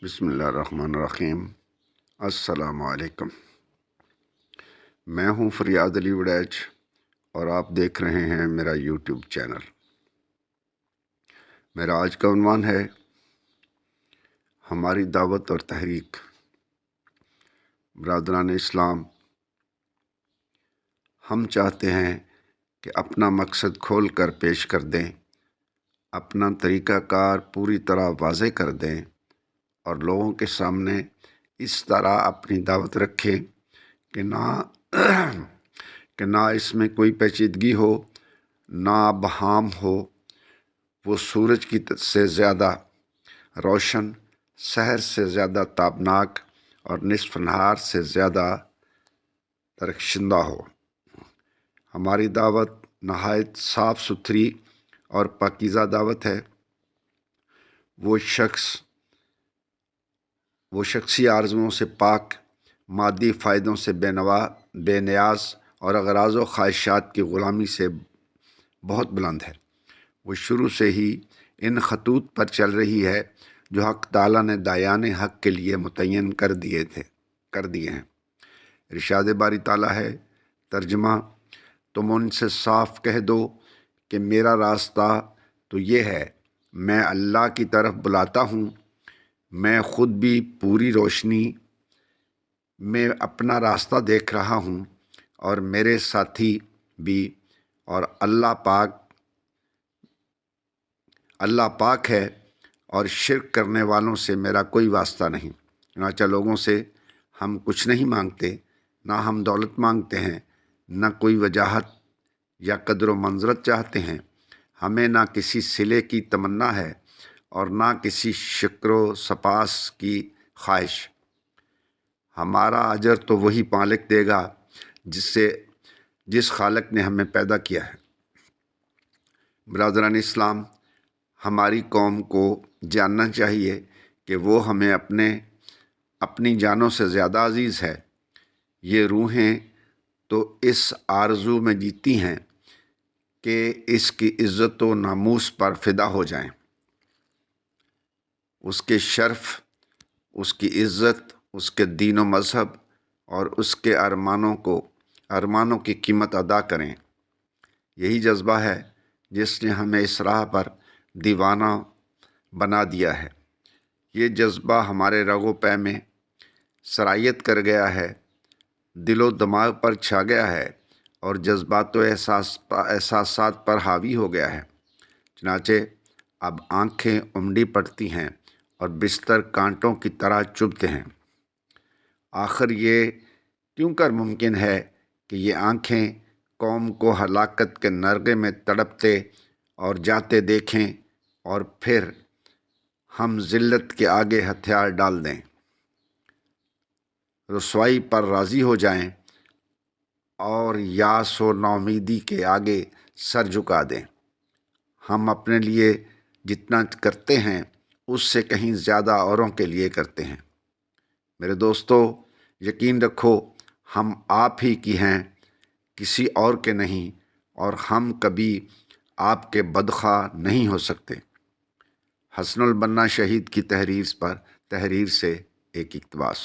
بسم اللہ الرحمن الرحیم۔ السلام علیکم۔ میں ہوں فریاد علی وڑیچ اور آپ دیکھ رہے ہیں میرا یوٹیوب چینل۔ میرا آج کا عنوان ہے ہماری دعوت اور تحریک۔ برادران اسلام، ہم چاہتے ہیں کہ اپنا مقصد کھول کر پیش کر دیں، اپنا طریقہ کار پوری طرح واضح کر دیں اور لوگوں کے سامنے اس طرح اپنی دعوت رکھیں کہ نہ اس میں کوئی پیچیدگی ہو، نہ ابہام ہو۔ وہ سورج سے زیادہ روشن، سحر سے زیادہ تابناک اور نصف نہار سے زیادہ درخشندہ ہو۔ ہماری دعوت نہایت صاف ستھری اور پاکیزہ دعوت ہے۔ وہ شخصی آرزوؤں سے پاک، مادی فائدوں سے بے نیاز اور اغراض و خواہشات کی غلامی سے بہت بلند ہے۔ وہ شروع سے ہی ان خطوط پر چل رہی ہے جو حق تعالیٰ نے دایان حق کے لیے متعین کر دیے ہیں۔ ارشاد باری تعالیٰ ہے، ترجمہ: تم ان سے صاف کہہ دو کہ میرا راستہ تو یہ ہے، میں اللہ کی طرف بلاتا ہوں، میں خود بھی پوری روشنی میں اپنا راستہ دیکھ رہا ہوں اور میرے ساتھی بھی، اور اللہ پاک ہے اور شرک کرنے والوں سے میرا کوئی واسطہ نہیں۔ چنانچہ لوگوں سے ہم کچھ نہیں مانگتے، نہ ہم دولت مانگتے ہیں، نہ کوئی وجاہت یا قدر و منزلت چاہتے ہیں۔ ہمیں نہ کسی صلے کی تمنا ہے اور نہ کسی شکر و سپاس کی خواہش۔ ہمارا اجر تو وہی مالک دے گا جس خالق نے ہمیں پیدا کیا ہے۔ برادران اسلام، ہماری قوم کو جاننا چاہیے کہ وہ ہمیں اپنی جانوں سے زیادہ عزیز ہے۔ یہ روحیں تو اس آرزو میں جیتی ہیں کہ اس کی عزت و ناموس پر فدا ہو جائیں، اس کے شرف، اس کی عزت، اس کے دین و مذہب اور اس کے ارمانوں کی قیمت ادا کریں۔ یہی جذبہ ہے جس نے ہمیں اس راہ پر دیوانہ بنا دیا ہے۔ یہ جذبہ ہمارے رگ و پے میں سرایت کر گیا ہے، دل و دماغ پر چھا گیا ہے اور جذبات و احساسات پر حاوی ہو گیا ہے۔ چنانچہ اب آنکھیں امڈی پڑتی ہیں اور بستر کانٹوں کی طرح چبھتے ہیں۔ آخر یہ کیوں کر ممکن ہے کہ یہ آنکھیں قوم کو ہلاکت کے نرغے میں تڑپتے اور جاتے دیکھیں اور پھر ہم ذلت کے آگے ہتھیار ڈال دیں، رسوائی پر راضی ہو جائیں اور یاس و ناامیدی کے آگے سر جھکا دیں۔ ہم اپنے لیے جتنا کرتے ہیں اس سے کہیں زیادہ اوروں کے لیے کرتے ہیں۔ میرے دوستو، یقین رکھو ہم آپ ہی کی ہیں، کسی اور کے نہیں، اور ہم کبھی آپ کے بدخواہ نہیں ہو سکتے۔ حسن البنا شہید کی تحریر سے ایک اقتباس۔